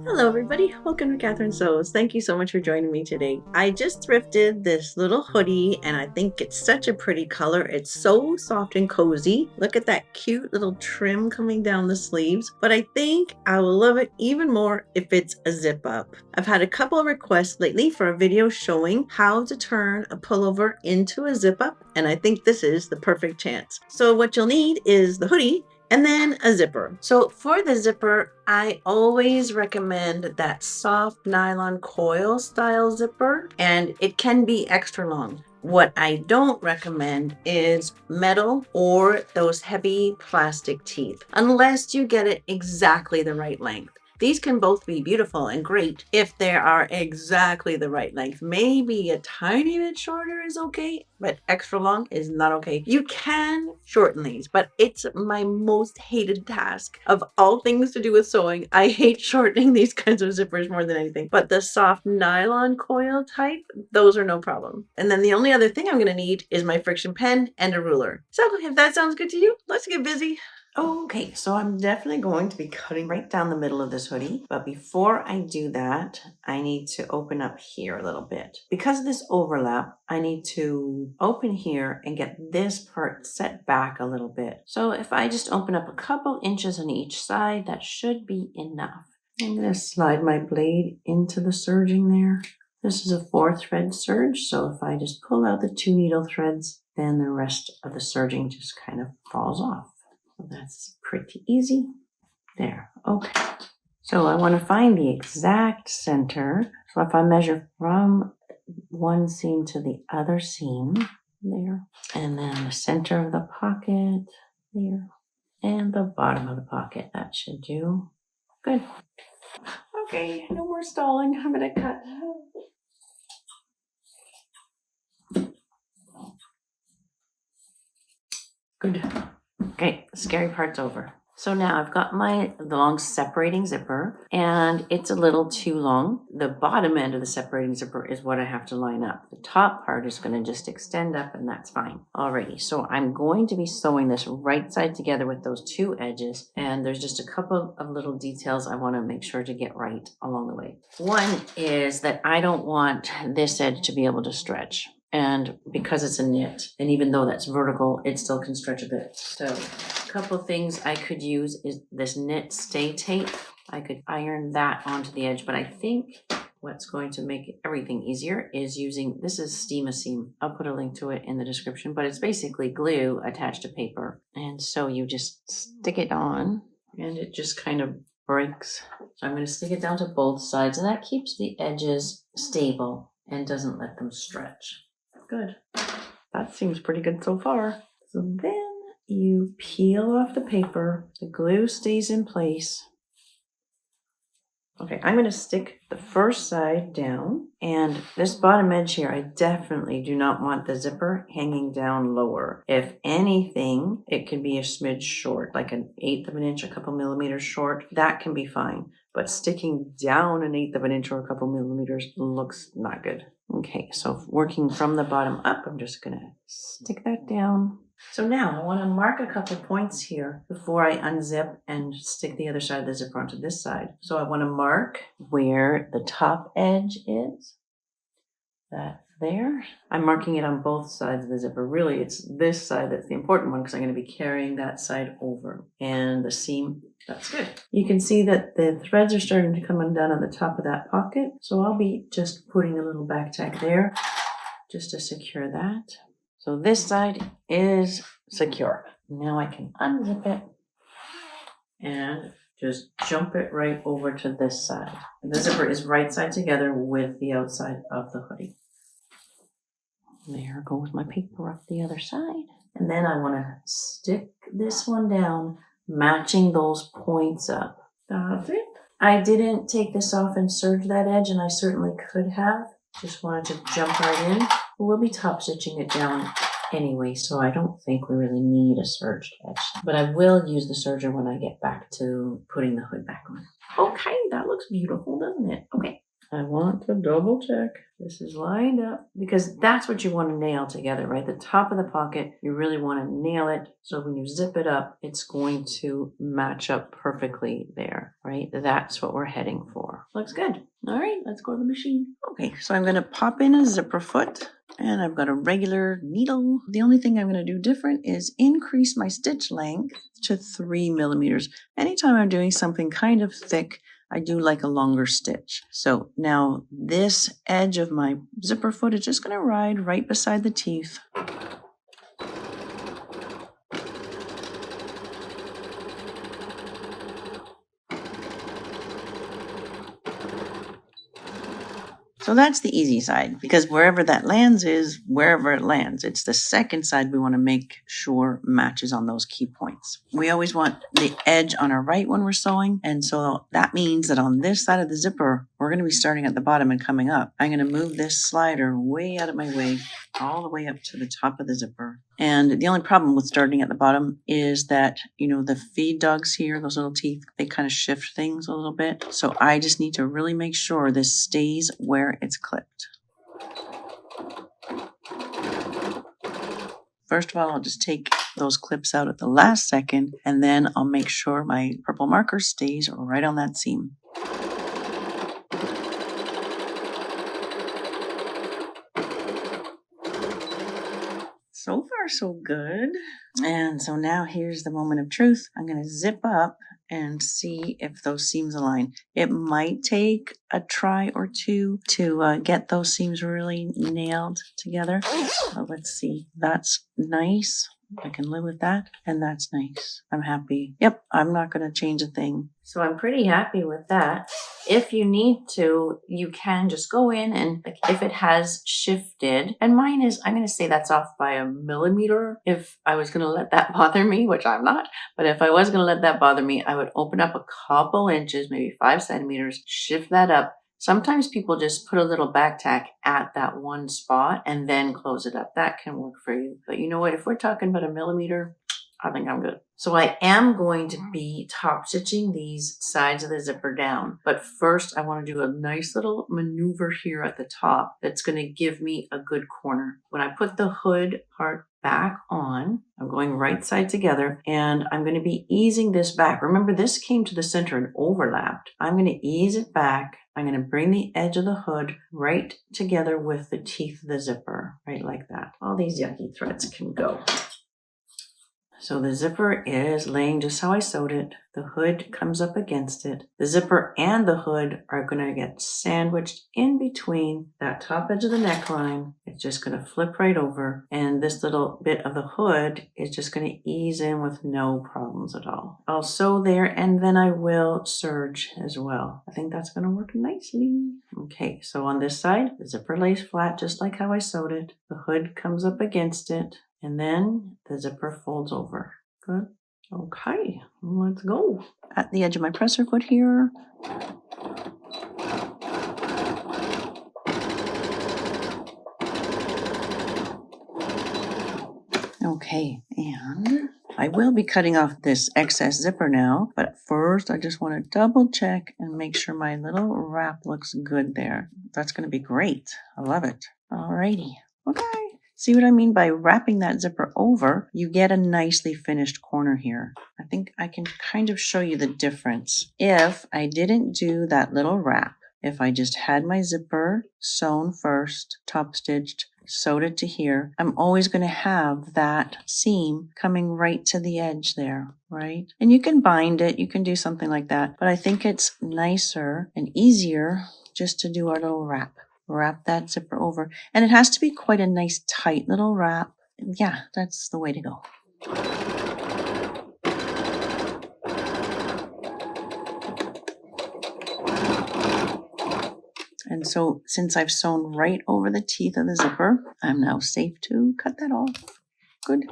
Hello everybody, welcome to Catherine Sews. Thank you so much for joining me today. I just thrifted this little hoodie and I think it's such a pretty color. It's so soft and cozy. Look at that cute little trim coming down the sleeves, but I think I will love it even more if it's a zip up. I've had a couple of requests lately for a video showing how to turn a pullover into a zip up, and I think this is the perfect chance. So what you'll need is the hoodie and then a zipper. So for the zipper, I always recommend that soft nylon coil style zipper, and it can be extra long. What I don't recommend is metal or those heavy plastic teeth, unless you get it exactly the right length. These can both be beautiful and great if they are exactly the right length. Maybe a tiny bit shorter is okay, but extra long is not okay. You can shorten these, but it's my most hated task of all things to do with sewing. I hate shortening these kinds of zippers more than anything, but the soft nylon coil type, those are no problem. And then the only other thing I'm going to need is my friction pen and a ruler. So if that sounds good to you, let's get busy. Okay, so I'm definitely going to be cutting right down the middle of this hoodie, but before I do that, I need to open up here a little bit. Because of this overlap, I need to open here and get this part set back a little bit. So if I just open up a couple inches on each side, that should be enough. I'm going to slide my blade into the serging there. This is a 4-thread serge, so if I just pull out the 2 needle threads, then the rest of the serging just kind of falls off. So that's pretty easy. There, okay. So I want to find the exact center. So if I measure from one seam to the other seam, there, and then the center of the pocket, there, and the bottom of the pocket, that should do. Good. Okay, no more stalling. I'm going to cut. Good. Okay, the scary part's over. So now I've got the long separating zipper, and it's a little too long. The bottom end of the separating zipper is what I have to line up. The top part is going to just extend up, and that's fine. Alrighty, so I'm going to be sewing this right side together with those 2 edges, and there's just a couple of little details I want to make sure to get right along the way. One is that I don't want this edge to be able to stretch. And because it's a knit, and even though that's vertical, it still can stretch a bit. So a couple things I could use is this knit stay tape. I could iron that onto the edge, but I think what's going to make everything easier is using, this is Steam-A-Seam. I'll put a link to it in the description, but it's basically glue attached to paper. And so you just stick it on and it just kind of breaks. So I'm going to stick it down to both sides, and that keeps the edges stable and doesn't let them stretch. Good. That seems pretty good so far. So then you peel off the paper. The glue stays in place. Okay, I'm going to stick the first side down, and this bottom edge here, I definitely do not want the zipper hanging down lower. If anything, it can be a smidge short, like 1/8 of an inch, a couple millimeters short. That can be fine, but sticking down 1/8 of an inch or a couple millimeters looks not good. Okay, so working from the bottom up, I'm just going to stick that down. So now I want to mark a couple points here before I unzip and stick the other side of the zipper onto this side. So I want to mark where the top edge is. That there. I'm marking it on both sides of the zipper. Really, it's this side that's the important one because I'm going to be carrying that side over. And the seam, that's good. You can see that the threads are starting to come undone on the top of that pocket. So I'll be just putting a little back tack there just to secure that. So this side is secure. Now I can unzip it and just jump it right over to this side. The zipper is right side together with the outside of the hoodie. There goes my paper up the other side. And then I want to stick this one down, matching those points up. That's it. I didn't take this off and serge that edge, and I certainly could have. Just wanted to jump right in. We'll be top stitching it down anyway, so I don't think we really need a serged edge. But I will use the serger when I get back to putting the hood back on. Okay, that looks beautiful, doesn't it? Okay. I want to double check this is lined up because that's what you want to nail together, right? The top of the pocket, you really want to nail it. So when you zip it up, it's going to match up perfectly there, right? That's what we're heading for. Looks good. All right, let's go to the machine. Okay, so I'm going to pop in a zipper foot. And I've got a regular needle. The only thing I'm going to do different is increase my stitch length to 3 millimeters. Anytime I'm doing something kind of thick, I do like a longer stitch. So now this edge of my zipper foot is just going to ride right beside the teeth. So that's the easy side, because wherever that lands is wherever it lands. It's the second side we want to make sure matches on those key points. We always want the edge on our right when we're sewing, and so that means that on this side of the zipper, we're going to be starting at the bottom and coming up. I'm going to move this slider way out of my way, all the way up to the top of the zipper. And the only problem with starting at the bottom is that, you know, the feed dogs here, those little teeth, they kind of shift things a little bit. So I just need to really make sure this stays where it's clipped. First of all, I'll just take those clips out at the last second, and then I'll make sure my purple marker stays right on that seam. So far, so good. And so now here's the moment of truth. I'm going to zip up and see if those seams align. It might take a try or two to get those seams really nailed together. So let's see. That's nice. I can live with that. And that's nice. I'm happy. Yep, I'm not going to change a thing. So I'm pretty happy with that. If you need to, you can just go in and if it has shifted, and mine is, I'm going to say that's off by 1 millimeter. If I was going to let that bother me, which I'm not, but if I was going to let that bother me, I would open up a couple inches, maybe 5 centimeters, shift that up. Sometimes people just put a little back tack at that one spot and then close it up. That can work for you. But you know what? If we're talking about 1 millimeter, I think I'm good. So I am going to be top stitching these sides of the zipper down. But first I want to do a nice little maneuver here at the top that's going to give me a good corner. When I put the hood part back on, I'm going right side together and I'm going to be easing this back. Remember, this came to the center and overlapped. I'm going to ease it back. I'm going to bring the edge of the hood right together with the teeth of the zipper, right like that. All these yucky threads can go. So the zipper is laying just how I sewed it. The hood comes up against it. The zipper and the hood are going to get sandwiched in between that top edge of the neckline. It's just going to flip right over. And this little bit of the hood is just going to ease in with no problems at all. I'll sew there and then I will serge as well. I think that's going to work nicely. Okay, so on this side, the zipper lays flat just like how I sewed it. The hood comes up against it. And then the zipper folds over. Good. Okay, let's go. At the edge of my presser foot here. Okay, and I will be cutting off this excess zipper now, but first I just want to double check and make sure my little wrap looks good there. That's going to be great. I love it. Alrighty. Okay. See what I mean by wrapping that zipper over? You get a nicely finished corner here. I think I can kind of show you the difference. If I didn't do that little wrap, if I just had my zipper sewn first, top stitched, sewed it to here, I'm always going to have that seam coming right to the edge there, right? And you can bind it, you can do something like that, but I think it's nicer and easier just to do our little wrap. Wrap that zipper over. And it has to be quite a nice tight little wrap. Yeah, that's the way to go. And so since I've sewn right over the teeth of the zipper, I'm now safe to cut that off. Good.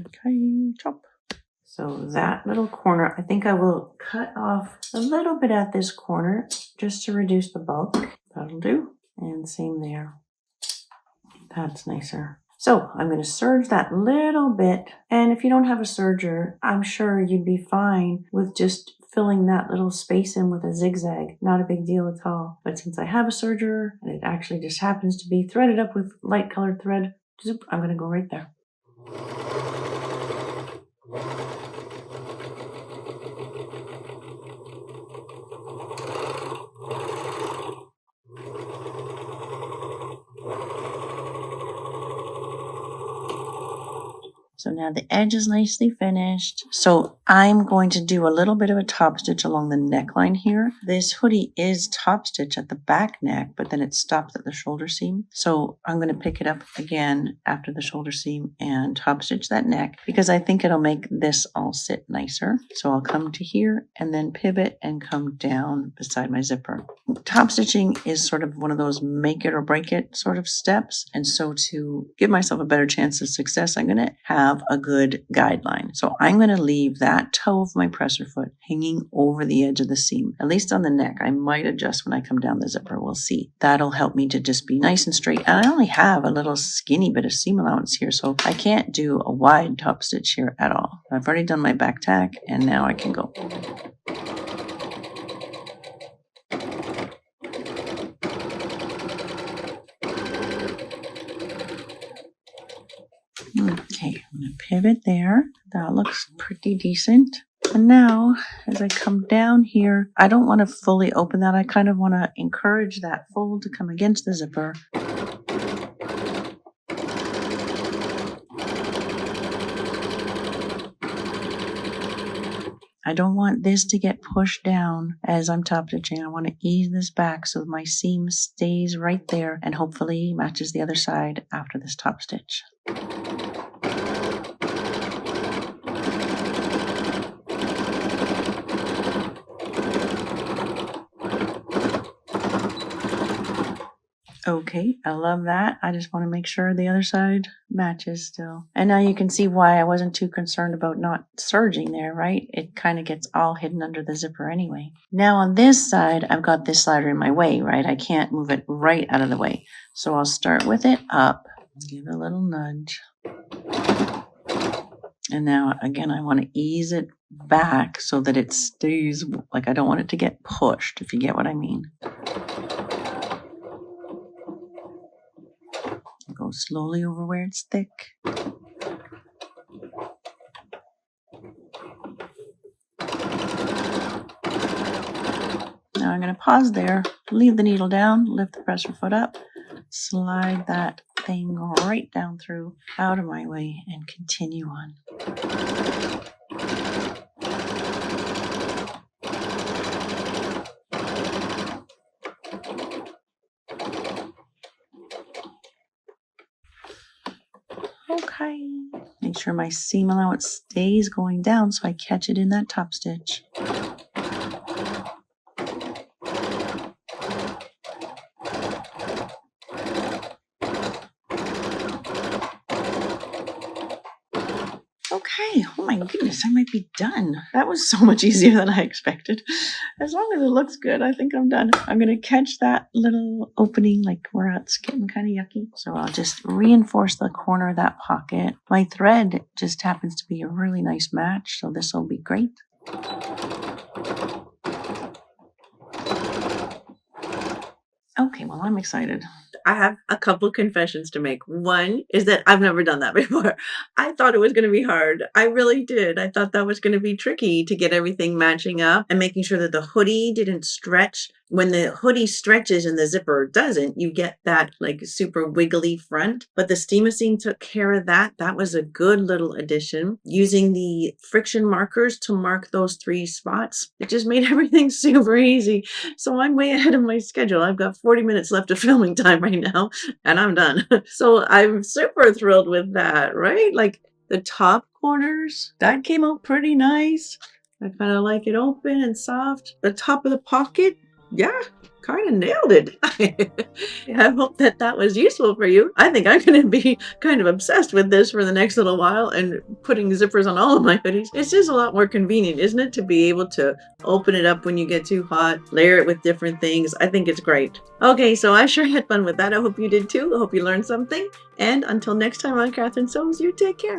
Okay, chop. So that little corner, I think I will cut off a little bit at this corner just to reduce the bulk. That'll do. And same there. That's nicer. So I'm going to serge that little bit. And if you don't have a serger, I'm sure you'd be fine with just filling that little space in with a zigzag. Not a big deal at all. But since I have a serger and it actually just happens to be threaded up with light colored thread, zoop, I'm gonna go right there. So now the edge is nicely finished. So I'm going to do a little bit of a top stitch along the neckline here. This hoodie is top stitch at the back neck, but then it stops at the shoulder seam. So I'm going to pick it up again after the shoulder seam and top stitch that neck because I think it'll make this all sit nicer. So I'll come to here and then pivot and come down beside my zipper. Top stitching is sort of one of those make it or break it sort of steps. And so to give myself a better chance of success, I'm going to have a good guideline. So I'm going to leave that toe of my presser foot hanging over the edge of the seam, at least on the neck. I might adjust when I come down the zipper. We'll see. That'll help me to just be nice and straight. And I only have a little skinny bit of seam allowance here, so I can't do a wide top stitch here at all. I've already done my back tack and now I can go. Okay, I'm going to pivot there. That looks pretty decent. And now, as I come down here, I don't want to fully open that. I kind of want to encourage that fold to come against the zipper. I don't want this to get pushed down as I'm top stitching. I want to ease this back so my seam stays right there and hopefully matches the other side after this top stitch. Okay, I love that. I just want to make sure the other side matches still. And now you can see why I wasn't too concerned about not serging there, right? It kind of gets all hidden under the zipper anyway. Now on this side, I've got this slider in my way, right? I can't move it right out of the way. So I'll start with it up, give it a little nudge. And now again, I want to ease it back so that it stays, like I don't want it to get pushed, if you get what I mean. Go slowly over where it's thick. Now I'm going to pause there, leave the needle down, lift the presser foot up, slide that thing right down through, out of my way, and continue on. Okay. Make sure my seam allowance stays going down so I catch it in that top stitch. Okay, oh my goodness, I might be done. That was so much easier than I expected. As long as it looks good, I think I'm done. I'm going to catch that little opening like where it's getting kind of yucky. So I'll just reinforce the corner of that pocket. My thread just happens to be a really nice match, so this will be great. Okay, well, I'm excited. I have a couple confessions to make. One is that I've never done that before. I thought it was going to be hard. I really did. I thought that was going to be tricky to get everything matching up and making sure that the hoodie didn't stretch. When the hoodie stretches and the zipper doesn't, you get that like super wiggly front. But the steamosine took care of that. That was a good little addition. Using the friction markers to mark those 3 spots, it just made everything super easy. So I'm way ahead of my schedule. I've got 40 minutes left of filming time right now, and I'm done. So I'm super thrilled with that, right? Like the top corners, that came out pretty nice. I kind of like it open and soft. The top of the pocket, yeah, kind of nailed it. I hope that that was useful for you. I think I'm going to be kind of obsessed with this for the next little while and putting zippers on all of my hoodies. It's just a lot more convenient, isn't it, to be able to open it up when you get too hot, layer it with different things. I think it's great. Okay, so I sure had fun with that. I hope you did too. I hope you learned something. And until next time on Catherine Sews, you take care.